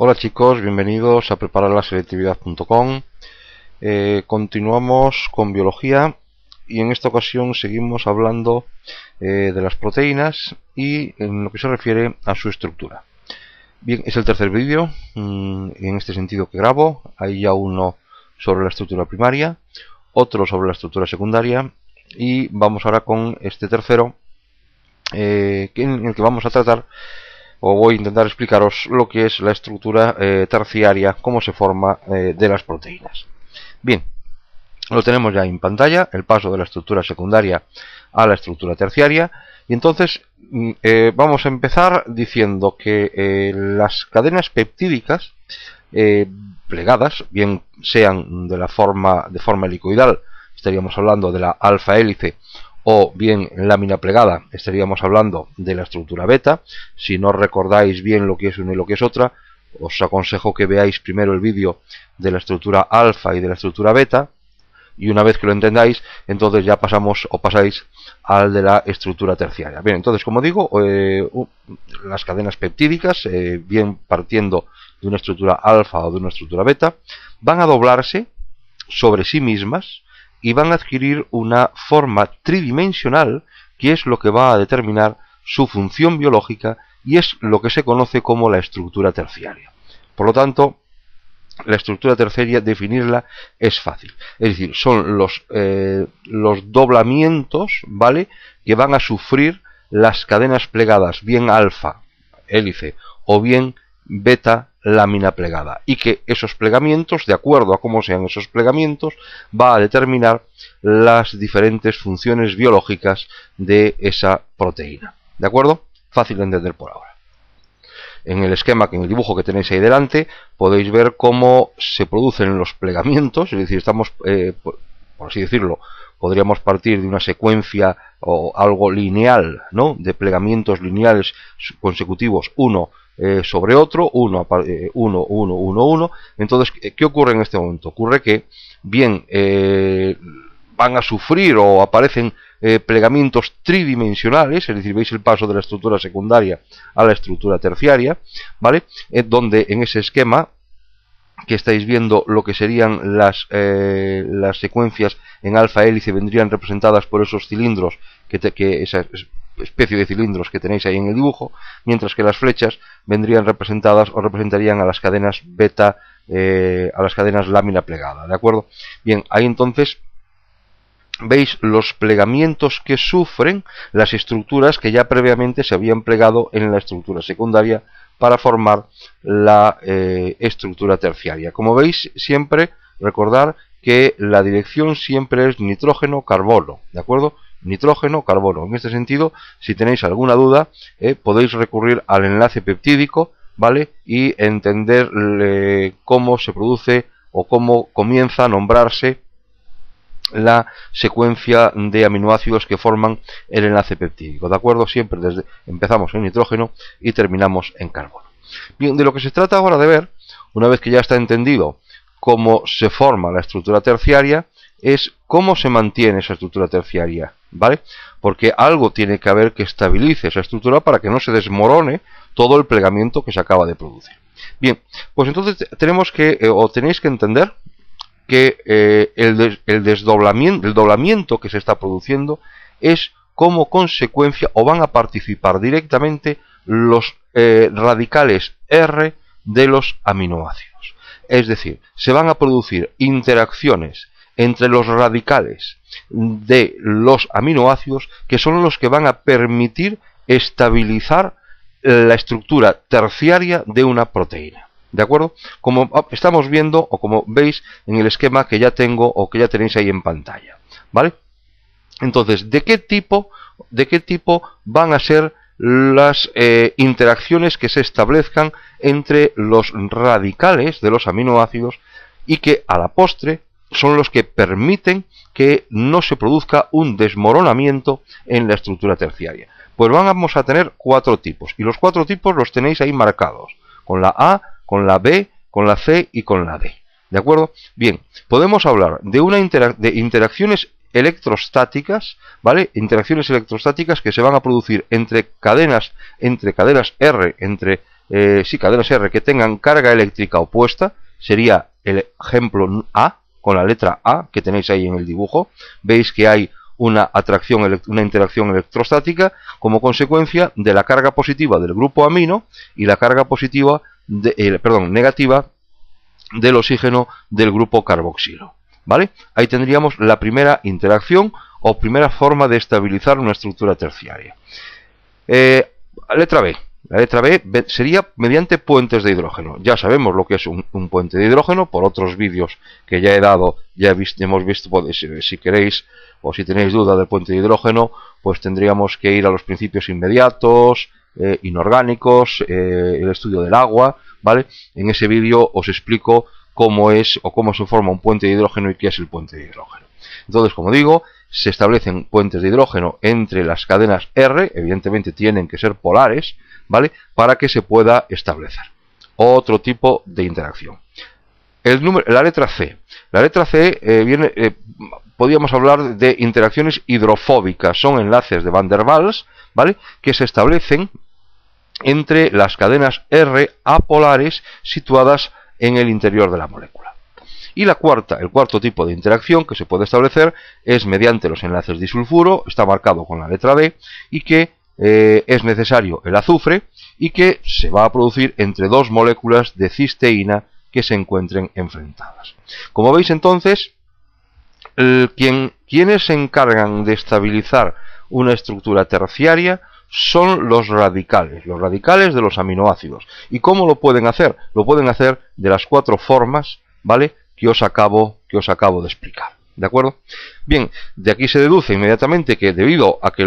Hola chicos, bienvenidos a prepararlaselectividad.com. Continuamos con biología y en esta ocasión seguimos hablando de las proteínas y en lo que se refiere a su estructura. Bien, es el tercer vídeo en este sentido que grabo. Hay ya uno sobre la estructura primaria, otro sobre la estructura secundaria y vamos ahora con este tercero en el que vamos a tratar o voy a intentar explicaros lo que es la estructura terciaria, cómo se forma de las proteínas. Bien, lo tenemos ya en pantalla, el paso de la estructura secundaria a la estructura terciaria. Y entonces vamos a empezar diciendo que las cadenas peptídicas plegadas, bien sean de forma helicoidal, estaríamos hablando de la alfa hélice, o bien en lámina plegada, estaríamos hablando de la estructura beta. Si no recordáis bien lo que es una y lo que es otra, os aconsejo que veáis primero el vídeo de la estructura alfa y de la estructura beta, y una vez que lo entendáis, entonces ya pasamos o pasáis al de la estructura terciaria. Bien, entonces, como digo, las cadenas peptídicas, bien partiendo de una estructura alfa o de una estructura beta, van a doblarse sobre sí mismas y van a adquirir una forma tridimensional, que es lo que va a determinar su función biológica y es lo que se conoce como la estructura terciaria. Por lo tanto, la estructura terciaria, definirla es fácil. Es decir, son los doblamientos, ¿vale?, que van a sufrir las cadenas plegadas, bien alfa, hélice, o bien beta, lámina plegada, y que esos plegamientos, de acuerdo a cómo sean esos plegamientos, va a determinar las diferentes funciones biológicas de esa proteína. ¿De acuerdo? Fácil de entender por ahora. En el esquema, en el dibujo que tenéis ahí delante, podéis ver cómo se producen los plegamientos, es decir, estamos, por así decirlo, podríamos partir de una secuencia o algo lineal, ¿no?, de plegamientos lineales consecutivos, uno sobre otro, uno. Entonces, ¿qué ocurre en este momento? Ocurre que bien van a sufrir o aparecen plegamientos tridimensionales, es decir, veis el paso de la estructura secundaria a la estructura terciaria, ¿vale?, donde en ese esquema que estáis viendo lo que serían las secuencias en alfa hélice vendrían representadas por esos cilindros, esa especie de cilindros que tenéis ahí en el dibujo, mientras que las flechas vendrían representadas o representarían a las cadenas beta, a las cadenas lámina plegada, ¿de acuerdo? Bien, ahí entonces veis los plegamientos que sufren las estructuras que ya previamente se habían plegado en la estructura secundaria para formar la estructura terciaria. Como veis, siempre recordar que la dirección siempre es nitrógeno-carbono, ¿de acuerdo? Nitrógeno-carbono. En este sentido, si tenéis alguna duda, podéis recurrir al enlace peptídico, ¿vale?, y entender cómo se produce o cómo comienza a nombrarse la secuencia de aminoácidos que forman el enlace peptídico, ¿de acuerdo? Siempre empezamos en nitrógeno y terminamos en carbono. Bien, de lo que se trata ahora de ver, una vez que ya está entendido cómo se forma la estructura terciaria, es cómo se mantiene esa estructura terciaria, ¿vale? Porque algo tiene que haber que estabilice esa estructura para que no se desmorone todo el plegamiento que se acaba de producir. Bien, pues entonces tenemos que, o tenéis que entender que el doblamiento que se está produciendo es como consecuencia, o van a participar directamente los radicales R de los aminoácidos. Es decir, se van a producir interacciones entre los radicales de los aminoácidos que son los que van a permitir estabilizar la estructura terciaria de una proteína. ¿De acuerdo? Como estamos viendo o como veis en el esquema que ya tengo o que ya tenéis ahí en pantalla, ¿vale? Entonces, ¿de qué tipo van a ser las interacciones que se establezcan entre los radicales de los aminoácidos y que a la postre son los que permiten que no se produzca un desmoronamiento en la estructura terciaria? Pues vamos a tener 4 tipos, y los 4 tipos los tenéis ahí marcados, con la A, con la B, con la C y con la D. ¿De acuerdo? Bien, podemos hablar de interacciones electrostáticas, ¿vale? Interacciones electrostáticas que se van a producir entre cadenas R, entre sí, cadenas R que tengan carga eléctrica opuesta, sería el ejemplo A, con la letra A que tenéis ahí en el dibujo. Veis que hay una interacción electrostática como consecuencia de la carga positiva del grupo amino y la carga positiva negativa del oxígeno del grupo carboxilo, ¿vale? Ahí tendríamos la primera interacción o primera forma de estabilizar una estructura terciaria. Letra B. La letra B sería mediante puentes de hidrógeno. Ya sabemos lo que es un puente de hidrógeno por otros vídeos que ya he dado, hemos visto. Si queréis o si tenéis duda del puente de hidrógeno, pues tendríamos que ir a los principios inmediatos, inorgánicos, el estudio del agua, ¿vale? En ese vídeo os explico cómo es o cómo se forma un puente de hidrógeno y qué es el puente de hidrógeno. Entonces, como digo, se establecen puentes de hidrógeno entre las cadenas R, evidentemente tienen que ser polares, ¿vale? Para que se pueda establecer otro tipo de interacción. La letra C. La letra C podríamos hablar de interacciones hidrofóbicas. Son enlaces de Van der Waals, ¿vale? Que se establecen entre las cadenas R apolares situadas en el interior de la molécula. Y el cuarto tipo de interacción que se puede establecer es mediante los enlaces disulfuro, está marcado con la letra D, y que es necesario el azufre y que se va a producir entre dos moléculas de cisteína que se encuentren enfrentadas. Como veis entonces, quienes se encargan de estabilizar una estructura terciaria son los radicales de los aminoácidos. ¿Y cómo lo pueden hacer? Lo pueden hacer de las cuatro formas, ¿vale?, que os acabo de explicar. ¿De acuerdo? Bien, de aquí se deduce inmediatamente que debido a que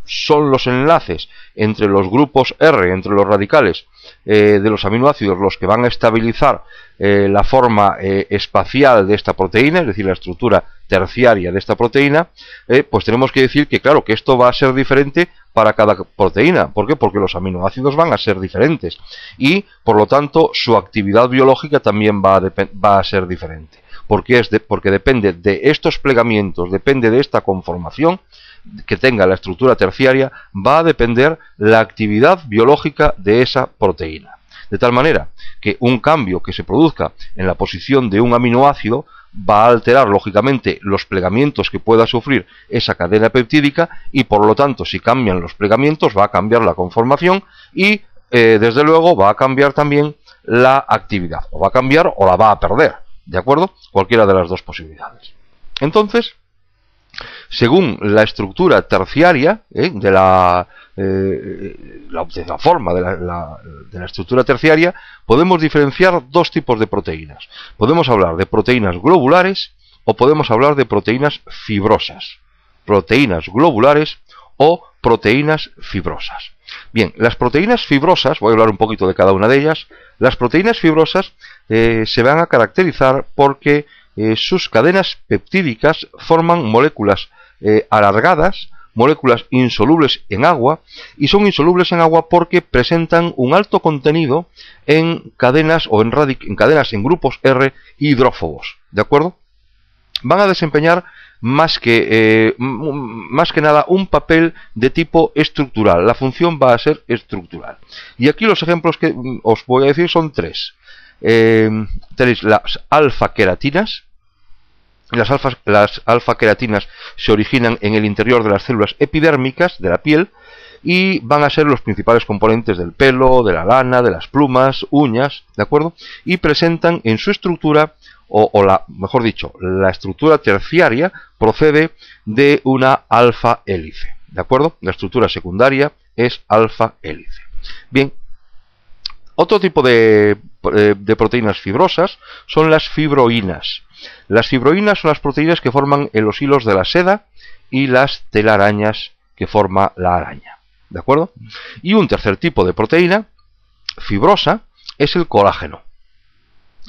son los enlaces entre los grupos R, entre los radicales de los aminoácidos, los que van a estabilizar la forma espacial de esta proteína, es decir, la estructura terciaria de esta proteína, pues tenemos que decir que, claro, que esto va a ser diferente para cada proteína. ¿Por qué? Porque los aminoácidos van a ser diferentes y, por lo tanto, su actividad biológica también va a ser diferente. Porque depende de estos plegamientos, depende de esta conformación que tenga la estructura terciaria, va a depender la actividad biológica de esa proteína. De tal manera que un cambio que se produzca en la posición de un aminoácido va a alterar lógicamente los plegamientos que pueda sufrir esa cadena peptídica y, por lo tanto, si cambian los plegamientos va a cambiar la conformación y desde luego va a cambiar también la actividad, o va a cambiar o la va a perder. ¿De acuerdo? Cualquiera de las dos posibilidades. Entonces, según la estructura terciaria de la forma de la estructura terciaria, podemos diferenciar dos tipos de proteínas. Podemos hablar de proteínas globulares o podemos hablar de proteínas fibrosas. Proteínas globulares o proteínas fibrosas. Bien, las proteínas fibrosas, voy a hablar un poquito de cada una de ellas. Las proteínas fibrosas se van a caracterizar porque sus cadenas peptídicas forman moléculas alargadas, moléculas insolubles en agua, y son insolubles en agua porque presentan un alto contenido en cadenas o en cadenas en grupos R hidrófobos. ¿De acuerdo? Van a desempeñar más que nada un papel de tipo estructural. La función va a ser estructural. Y aquí los ejemplos que os voy a decir son tres. Tenéis las alfa-queratinas. Las alfa-queratinas se originan en el interior de las células epidérmicas de la piel y van a ser los principales componentes del pelo, de la lana, de las plumas, uñas, ¿de acuerdo? Y presentan en su estructura, mejor dicho, la estructura terciaria procede de una alfa-hélice, ¿de acuerdo? La estructura secundaria es alfa-hélice. Bien, otro tipo de proteínas fibrosas son las fibroínas. Las fibroínas son las proteínas que forman los hilos de la seda y las telarañas que forma la araña. ¿De acuerdo? Y un tercer tipo de proteína fibrosa es el colágeno.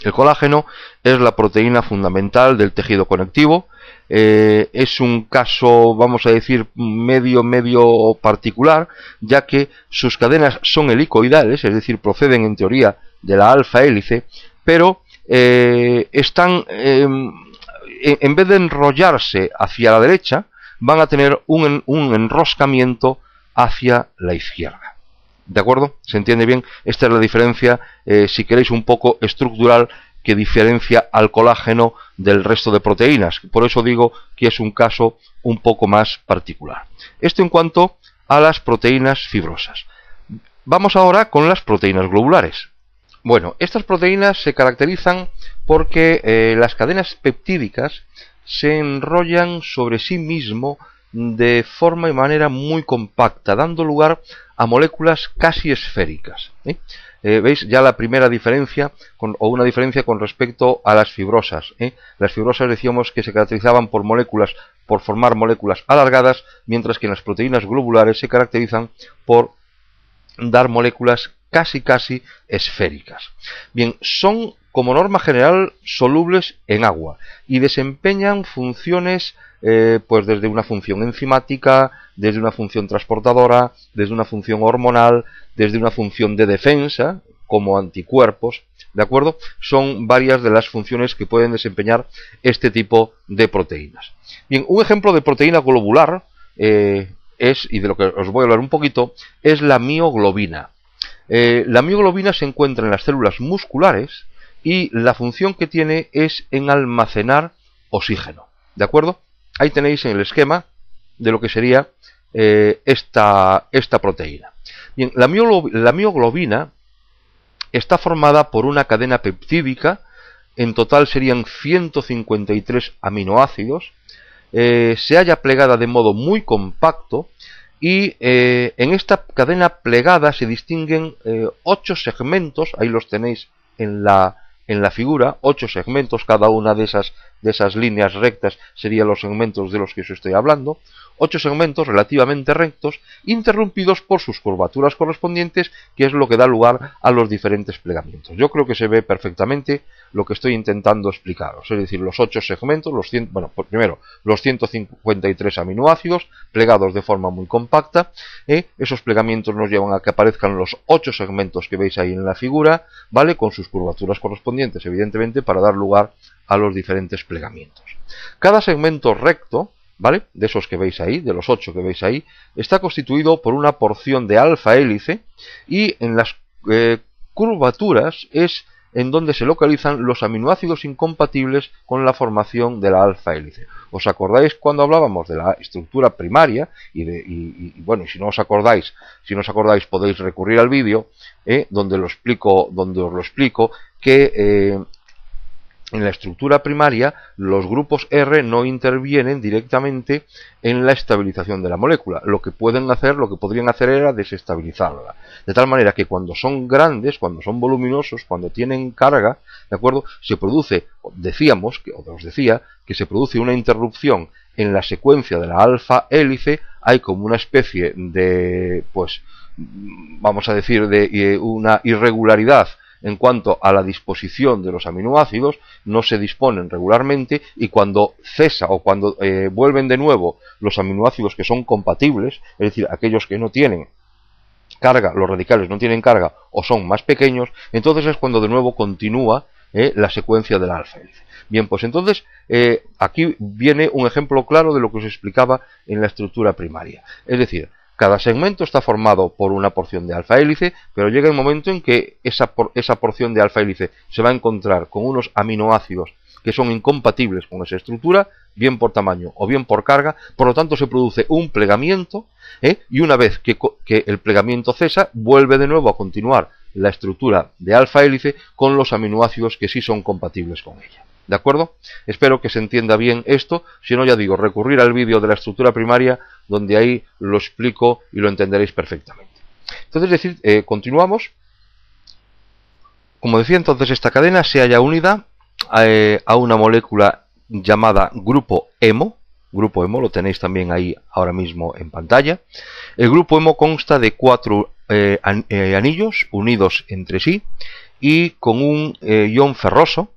El colágeno es la proteína fundamental del tejido conectivo. Es un caso, vamos a decir, medio particular, ya que sus cadenas son helicoidales, es decir, proceden en teoría de la alfa-hélice, pero están, en vez de enrollarse hacia la derecha, van a tener un enroscamiento hacia la izquierda. ¿De acuerdo? ¿Se entiende bien? Esta es la diferencia, si queréis, un poco estructural, que diferencia al colágeno del resto de proteínas. Por eso digo que es un caso un poco más particular. Esto en cuanto a las proteínas fibrosas. Vamos ahora con las proteínas globulares. Bueno, estas proteínas se caracterizan porque las cadenas peptídicas se enrollan sobre sí mismo de forma y manera muy compacta, dando lugar a moléculas casi esféricas. ¿Veis ya la primera diferencia, o una diferencia con respecto a las fibrosas? Las fibrosas decíamos que se caracterizaban por formar moléculas alargadas, mientras que en las proteínas globulares se caracterizan por dar moléculas casi esféricas. Bien, son como norma general solubles en agua y desempeñan funciones pues desde una función enzimática, desde una función transportadora, desde una función hormonal, desde una función de defensa como anticuerpos, ¿de acuerdo? Son varias de las funciones que pueden desempeñar este tipo de proteínas. Bien, un ejemplo de proteína globular y de lo que os voy a hablar un poquito, es la mioglobina. La mioglobina se encuentra en las células musculares y la función que tiene es en almacenar oxígeno. ¿De acuerdo? Ahí tenéis en el esquema de lo que sería esta proteína. Bien, la mioglobina está formada por una cadena peptídica. En total serían 153 aminoácidos. Se halla plegada de modo muy compacto y en esta cadena plegada se distinguen 8 segmentos, ahí los tenéis en la figura, 8 segmentos, cada una de esas líneas rectas serían los segmentos de los que os estoy hablando, 8 segmentos relativamente rectos, interrumpidos por sus curvaturas correspondientes, que es lo que da lugar a los diferentes plegamientos. Yo creo que se ve perfectamente lo que estoy intentando explicaros, es decir, los 8 segmentos, primero los 153 aminoácidos plegados de forma muy compacta, esos plegamientos nos llevan a que aparezcan los 8 segmentos que veis ahí en la figura, ¿vale? Con sus curvaturas correspondientes, evidentemente, para dar lugar a los diferentes plegamientos. Cada segmento recto, ¿vale? De esos que veis ahí, de los 8 que veis ahí, está constituido por una porción de alfa hélice y en las curvaturas es en donde se localizan los aminoácidos incompatibles con la formación de la alfa hélice. ¿Os acordáis cuando hablábamos de la estructura primaria? Bueno, si no os acordáis podéis recurrir al vídeo donde os lo explico que en la estructura primaria los grupos R no intervienen directamente en la estabilización de la molécula. Lo que podrían hacer era desestabilizarla. De tal manera que cuando son grandes, cuando son voluminosos, cuando tienen carga, ¿de acuerdo? Se produce, os decía, que se produce una interrupción en la secuencia de la alfa hélice. Hay como una especie de, pues, vamos a decir, de una irregularidad en cuanto a la disposición de los aminoácidos, no se disponen regularmente, y cuando cesa o cuando vuelven de nuevo los aminoácidos que son compatibles, es decir, aquellos que no tienen carga, los radicales no tienen carga o son más pequeños, entonces es cuando de nuevo continúa la secuencia del alfa hélice. Bien, pues entonces aquí viene un ejemplo claro de lo que os explicaba en la estructura primaria. Es decir, cada segmento está formado por una porción de alfa hélice, pero llega el momento en que esa porción de alfa hélice se va a encontrar con unos aminoácidos que son incompatibles con esa estructura, bien por tamaño o bien por carga. Por lo tanto se produce un plegamiento, y una vez que el plegamiento cesa, vuelve de nuevo a continuar la estructura de alfa hélice con los aminoácidos que sí son compatibles con ella. ¿De acuerdo? Espero que se entienda bien esto. Si no, ya digo, recurrir al vídeo de la estructura primaria, donde ahí lo explico y lo entenderéis perfectamente. Entonces, continuamos. Como decía, entonces esta cadena se halla unida a una molécula llamada grupo hemo. Grupo hemo lo tenéis también ahí ahora mismo en pantalla. El grupo hemo consta de 4 anillos unidos entre sí y con un ion ferroso,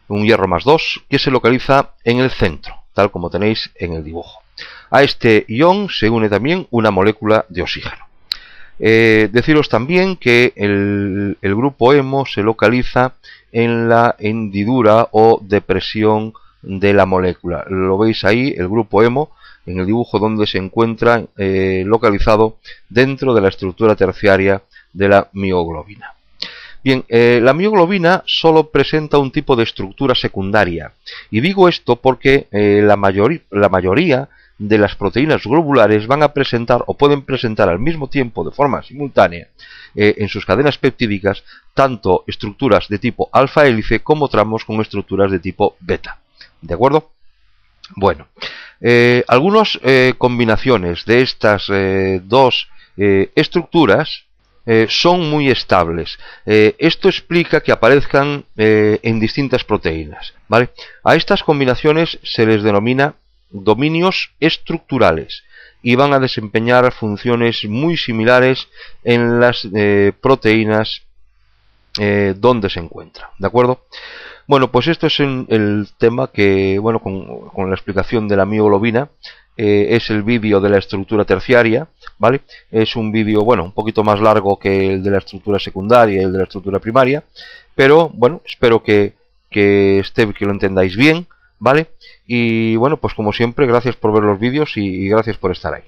un hierro más 2, que se localiza en el centro, tal como tenéis en el dibujo. A este ion se une también una molécula de oxígeno. Deciros también que el grupo hemo se localiza en la hendidura o depresión de la molécula. Lo veis ahí, el grupo hemo en el dibujo donde se encuentra localizado dentro de la estructura terciaria de la mioglobina. Bien, la mioglobina solo presenta un tipo de estructura secundaria, y digo esto porque la mayoría de las proteínas globulares van a presentar o pueden presentar al mismo tiempo, de forma simultánea, en sus cadenas peptídicas, tanto estructuras de tipo alfa hélice como tramos con estructuras de tipo beta. ¿De acuerdo? Bueno, algunas combinaciones de estas dos estructuras son muy estables. Esto explica que aparezcan en distintas proteínas, ¿vale? A estas combinaciones se les denomina dominios estructurales y van a desempeñar funciones muy similares en las proteínas donde se encuentran, ¿de acuerdo? Bueno, pues esto es el tema que, bueno, con la explicación de la mioglobina. Es el vídeo de la estructura terciaria, ¿vale? Es un vídeo, bueno, un poquito más largo que el de la estructura secundaria y el de la estructura primaria, pero, bueno, espero que lo entendáis bien, ¿vale? Y, bueno, pues como siempre, gracias por ver los vídeos y gracias por estar ahí.